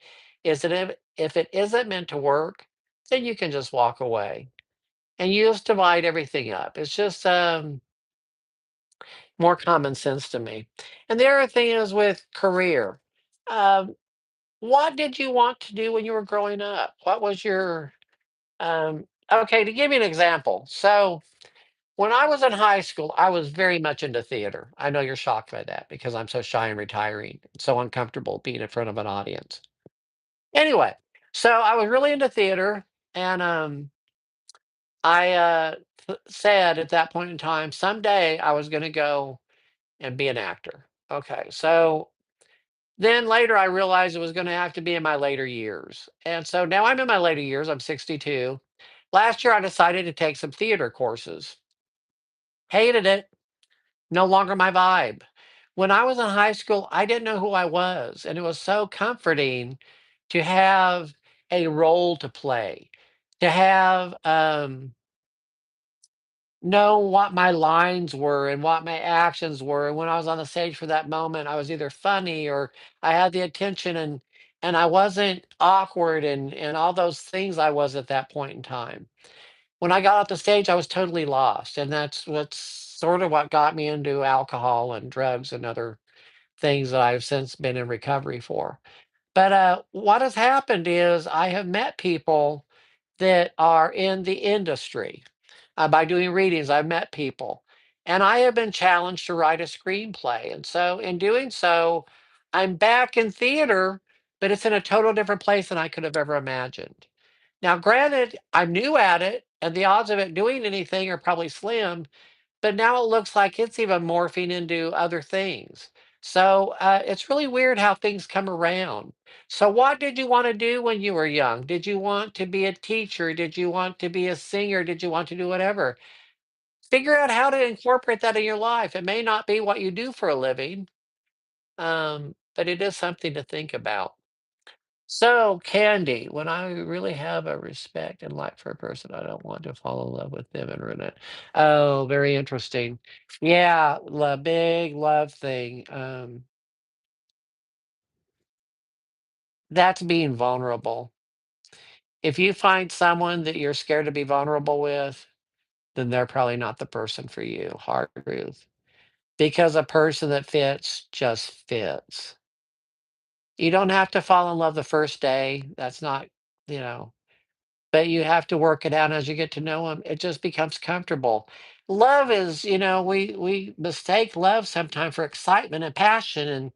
If it isn't meant to work, then you can just walk away and you just divide everything up. It's just more common sense to me. And the other thing is with career. Um, what did you want to do when you were growing up? What was your okay, to give you an example. So when I was in high school, I was very much into theater. I know you're shocked by that because I'm so shy and retiring, so uncomfortable being in front of an audience. Anyway, so I was really into theater, and I said at that point in time, someday I was going to go and be an actor. Okay, so then later I realized it was going to have to be in my later years, and so now I'm in my later years. I'm 62. Last year I decided to take some theater courses. Hated it. No longer my vibe. When I was in high school, I didn't know who I was, and it was so comforting to have a role to play, to have know what my lines were and what my actions were. And when I was on the stage for that moment, I was either funny or I had the attention and I wasn't awkward and all those things I was at that point in time. When I got off the stage, I was totally lost, and that's what's sort of what got me into alcohol and drugs and other things that I've since been in recovery for. But what has happened is I have met people that are in the industry. By doing readings, I've met people, and I have been challenged to write a screenplay. And so, in doing so, I'm back in theater, but it's in a total different place than I could have ever imagined. Now, granted, I'm new at it, and the odds of it doing anything are probably slim, but now it looks like it's even morphing into other things. So it's really weird how things come around. So, what did you want to do when you were young? Did you want to be a teacher? Did you want to be a singer? Did you want to do whatever? Figure out how to incorporate that in your life. It may not be what you do for a living, but it is something to think about. So, Candy, when I really have a respect and like for a person, I don't want to fall in love with them and ruin it. Oh, very interesting. Yeah, the big love thing. That's being vulnerable. If you find someone that you're scared to be vulnerable with, then they're probably not the person for you. Hard truth. Because a person that fits just fits. You don't have to fall in love the first day. That's not, you know, but you have to work it out as you get to know them. It just becomes comfortable. Love is, we mistake love sometimes for excitement and passion,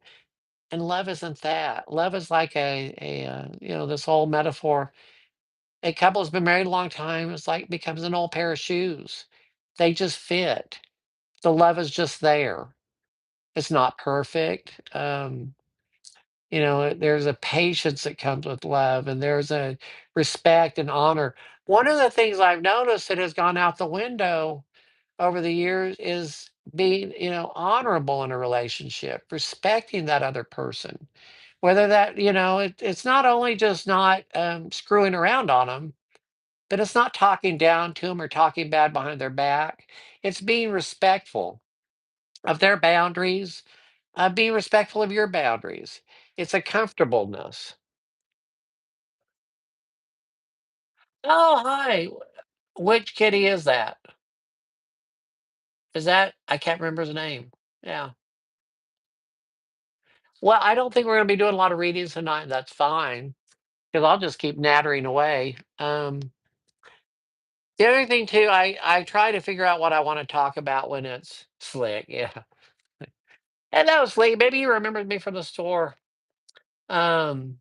and love isn't that. Love is like this whole metaphor. A couple has been married a long time. It's like becomes an old pair of shoes. They just fit. The love is just there. It's not perfect. There's a patience that comes with love, and there's a respect and honor. One of the things I've noticed that has gone out the window over the years is being, honorable in a relationship, respecting that other person. Whether that, it's not only just not screwing around on them, but it's not talking down to them or talking bad behind their back. It's being respectful of their boundaries, being respectful of your boundaries. It's a comfortableness. Oh, hi. Which kitty is that? Is that I can't remember his name. Yeah. Well, I don't think we're gonna be doing a lot of readings tonight. That's fine, because I'll just keep nattering away. The other thing too, I try to figure out what I want to talk about when it's slick. Yeah. Hello, Slick. Maybe you remembered me from the store. Um,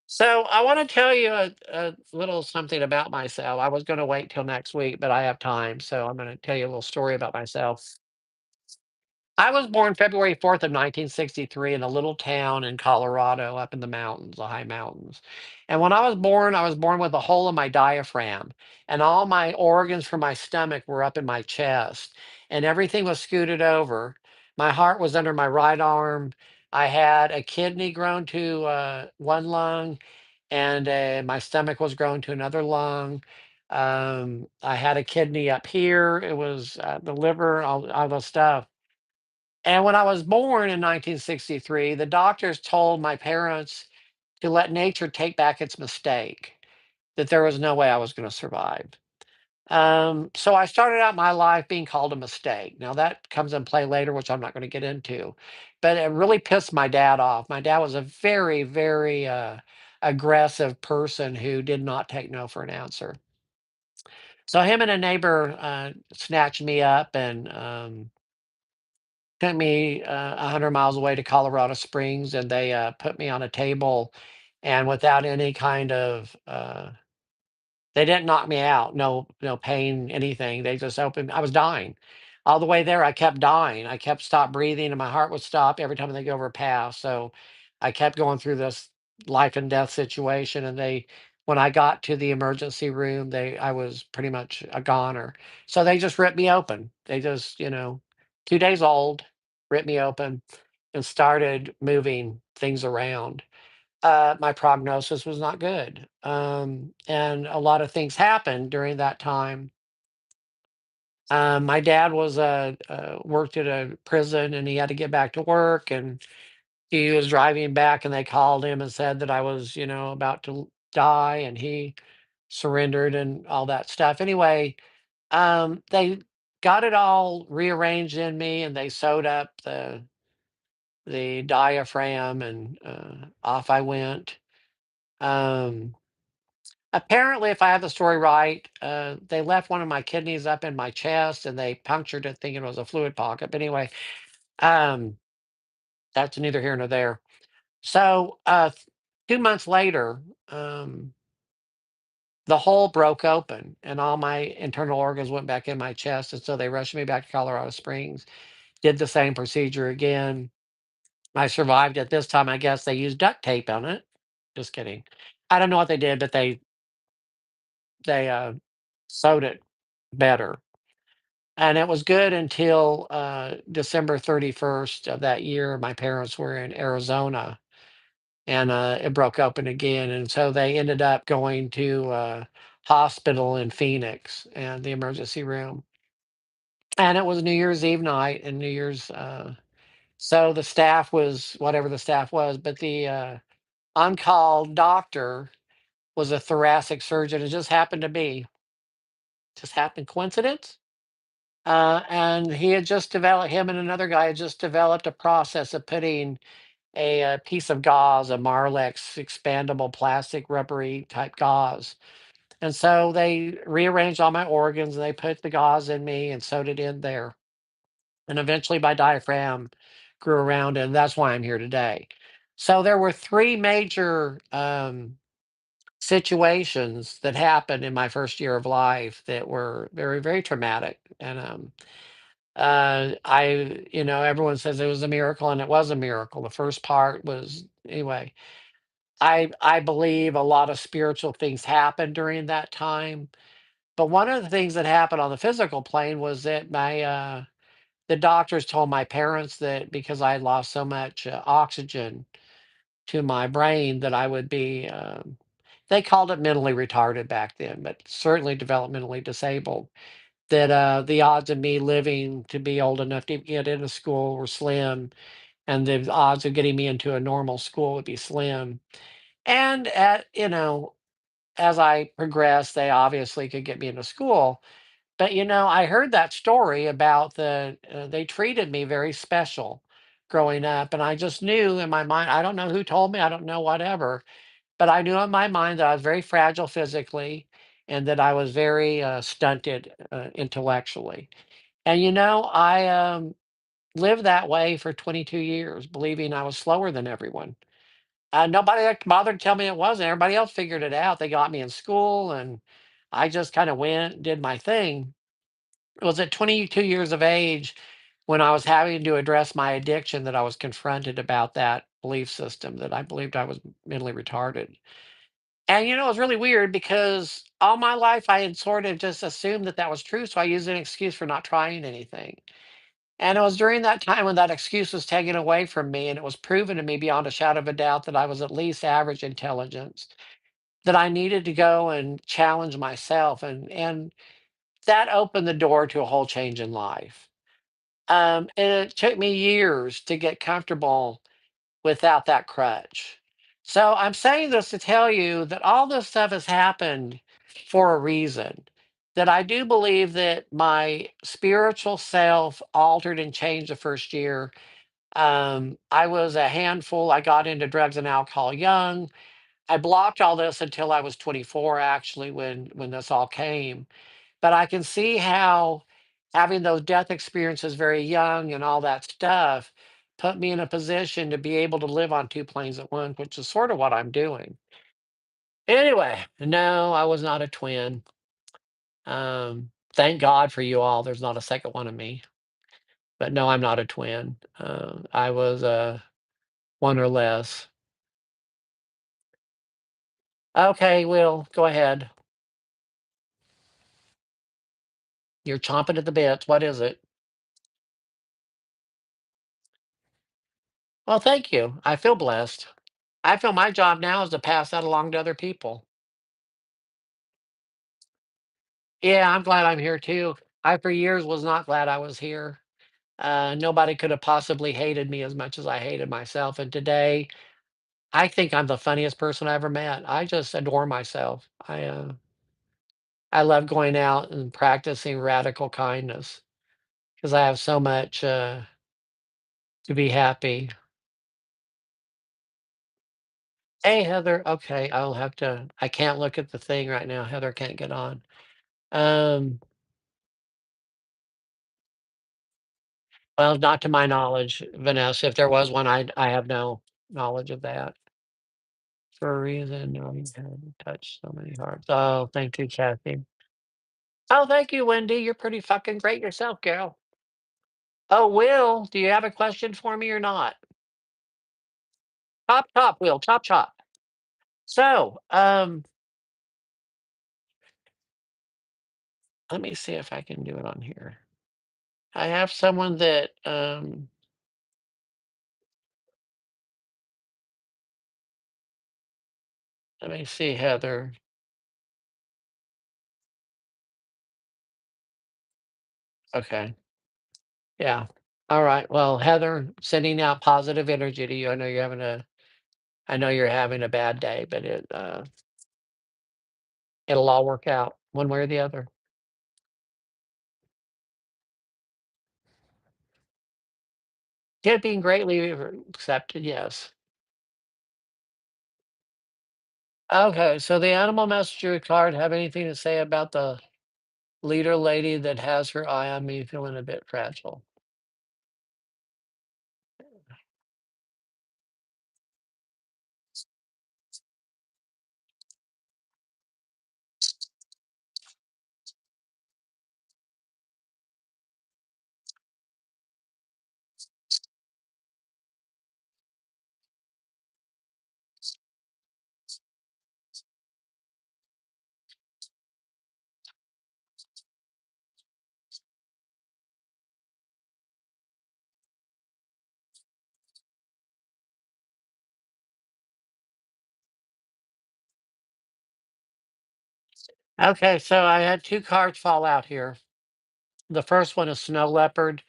so I want to tell you a little something about myself. I was going to wait till next week, but I have time, so I'm going to tell you a little story about myself. I was born February 4th of 1963 in a little town in Colorado up in the mountains, the high mountains. And when I was born with a hole in my diaphragm, and all my organs from my stomach were up in my chest, and everything was scooted over. My heart was under my right arm. I had a kidney grown to one lung, and my stomach was grown to another lung. I had a kidney up here. It was the liver, all the stuff. And when I was born in 1963, the doctors told my parents to let nature take back its mistake, that there was no way I was going to survive. So I started out my life being called a mistake. Now that comes in play later, which I'm not going to get into, but it really pissed my dad off. My dad was a very, very aggressive person who did not take no for an answer. So him and a neighbor snatched me up and took me 100 miles away to Colorado Springs, and they put me on a table, and without any kind of they didn't knock me out, no pain, anything. They just opened. I was dying. All the way there, I kept dying. I kept stop breathing, and my heart would stop every time they go over a pass. So I kept going through this life and death situation. And when I got to the emergency room, I was pretty much a goner. So they just ripped me open. They just, 2 days old, ripped me open and started moving things around. My prognosis was not good. And a lot of things happened during that time. My dad worked at a prison, and he had to get back to work, and he was driving back, and they called him and said that I was, about to die, and he surrendered and all that stuff. Anyway, they got it all rearranged in me, and they sewed up the diaphragm, and off I went. Um, Apparently, if I have the story right, they left one of my kidneys up in my chest and they punctured it thinking it was a fluid pocket. But anyway, um, that's neither here nor there. So 2 months later, um, the hole broke open and all my internal organs went back in my chest. And so they rushed me back to Colorado Springs, did the same procedure again. I survived it. This time, I guess they used duct tape on it. Just kidding. I don't know what they did, but they sewed it better. And it was good until December 31st of that year. My parents were in Arizona and it broke open again. And so they ended up going to hospital in Phoenix and the emergency room. And it was New Year's Eve night and New Year's. So the staff was whatever the staff was, but the on-call doctor was a thoracic surgeon. It just happened coincidence. And he had just developed, him and another guy had just developed a process of putting a piece of gauze, a Marlex expandable plastic rubbery type gauze. And so they rearranged all my organs and they put the gauze in me and sewed it in there. And eventually my diaphragm grew around, and that's why I'm here today. So there were three major situations that happened in my first year of life that were very, very traumatic. And everyone says it was a miracle, and it was a miracle. The first part was, anyway, I believe a lot of spiritual things happened during that time. But one of the things that happened on the physical plane was that the doctors told my parents that because I had lost so much oxygen to my brain that I would be, they called it mentally retarded back then, but certainly developmentally disabled. That the odds of me living to be old enough to get into school were slim, and the odds of getting me into a normal school would be slim. And as I progressed, they obviously could get me into school. But I heard that story about they treated me very special growing up, and I just knew in my mind. I don't know who told me. I don't know whatever, but I knew in my mind that I was very fragile physically, and that I was very stunted intellectually. And I lived that way for 22 years, believing I was slower than everyone. Nobody bothered to tell me it wasn't. Everybody else figured it out. They got me in school, and I just kind of went, did my thing. It was at 22 years of age when I was having to address my addiction that I was confronted about that belief system that I believed I was mentally retarded. And it was really weird because all my life I had sort of just assumed that that was true. So I used an excuse for not trying anything. And it was during that time when that excuse was taken away from me and it was proven to me beyond a shadow of a doubt that I was at least average intelligence, that I needed to go and challenge myself. And that opened the door to a whole change in life. And it took me years to get comfortable without that crutch. So I'm saying this to tell you that all this stuff has happened for a reason. That I do believe that my spiritual self altered and changed the first year. I was a handful. I got into drugs and alcohol young. I blocked all this until I was 24, actually, when this all came. But I can see how having those death experiences very young and all that stuff put me in a position to be able to live on two planes at once, which is sort of what I'm doing. Anyway, no, I was not a twin. Thank God for you all. There's not a second one of me. But no, I'm not a twin. I was one or less. Okay, Will, go ahead. You're chomping at the bits. What is it? Well, thank you. I feel blessed. I feel my job now is to pass that along to other people. Yeah, I'm glad I'm here too. I, for years, was not glad I was here. Nobody could have possibly hated me as much as I hated myself. And today, I think I'm the funniest person I ever met. I just adore myself. I love going out and practicing radical kindness because I have so much to be happy. Hey, Heather. Okay, I'll have to. I can't look at the thing right now. Heather can't get on. Um, well, not to my knowledge, Vanessa. If there was one, I have no knowledge of that. For a reason, no, you haven't touched so many hearts. Oh, thank you, Kathy. Oh, thank you, Wendy. You're pretty fucking great yourself, girl. Oh, Will, do you have a question for me or not? Chop, chop, Will, chop, chop. So, let me see if I can do it on here. I have someone that, let me see, Heather. Okay. Yeah. All right. Well, Heather, sending out positive energy to you. I know you're having a bad day, but it'll all work out one way or the other. Yeah, being greatly accepted. Yes. Okay. So the animal messenger card have anything to say about the leader lady that has her eye on me feeling a bit fragile? Okay. So I had two cards fall out here. The first one is snow leopard.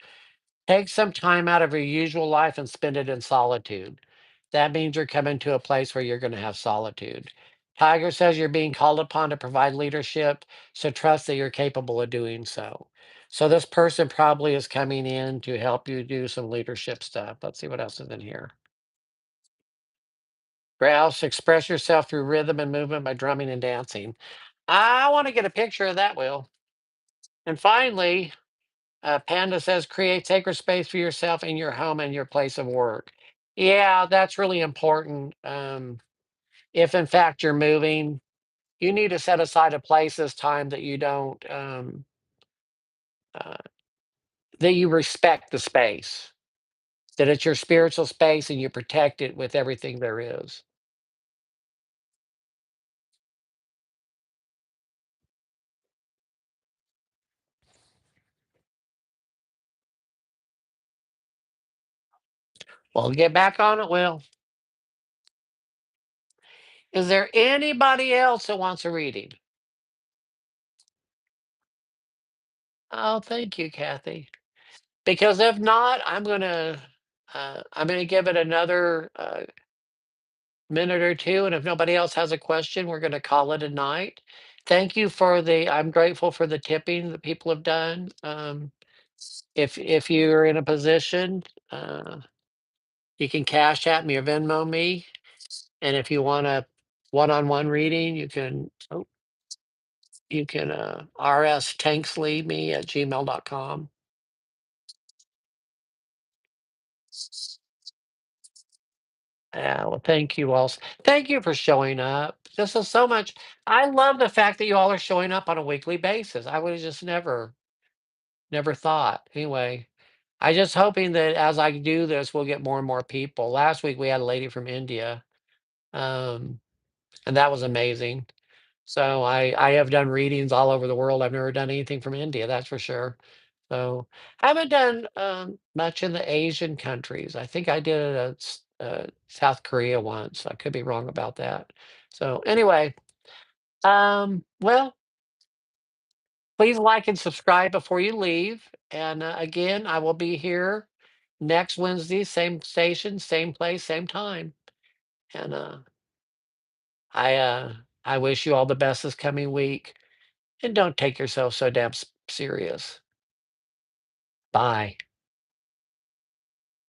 Take some time out of your usual life and spend it in solitude. That means you're coming to a place where you're going to have solitude. Tiger says you're being called upon to provide leadership, so trust that you're capable of doing so. So this person probably is coming in to help you do some leadership stuff. Let's see what else is in here. Grouse, express yourself through rhythm and movement by drumming and dancing. I want to get a picture of that, Will. And finally, Panda says, create sacred space for yourself in your home and your place of work. Yeah, that's really important. If in fact you're moving, you need to set aside a place this time that you don't, uh, that you respect the space, that it's your spiritual space and you protect it with everything there is. Well, get back on it, Will. Is there anybody else that wants a reading? Oh, thank you, Kathy. Because if not, I'm gonna give it another minute or two, and if nobody else has a question, we're gonna call it a night. Thank you for the I'm grateful for the tipping that people have done. If you're in a position, you can cash at me or Venmo me, and if you want a one-on-one reading, you can RS Tanksley me at gmail.com. Yeah, well, thank you all. Thank you for showing up. This is so much. I love the fact that you all are showing up on a weekly basis. I would have just never thought. Anyway, I just hoping that as I do this, we'll get more and more people. Last week we had a lady from India, um, and that was amazing. So I have done readings all over the world. I've never done anything from India, that's for sure. So I haven't done much in the Asian countries. I think I did South Korea once. I could be wrong about that. So anyway, well, please like and subscribe before you leave. And again, I will be here next Wednesday, same station, same place, same time. And I uh, I wish you all the best this coming week. And don't take yourself so damn serious. Bye.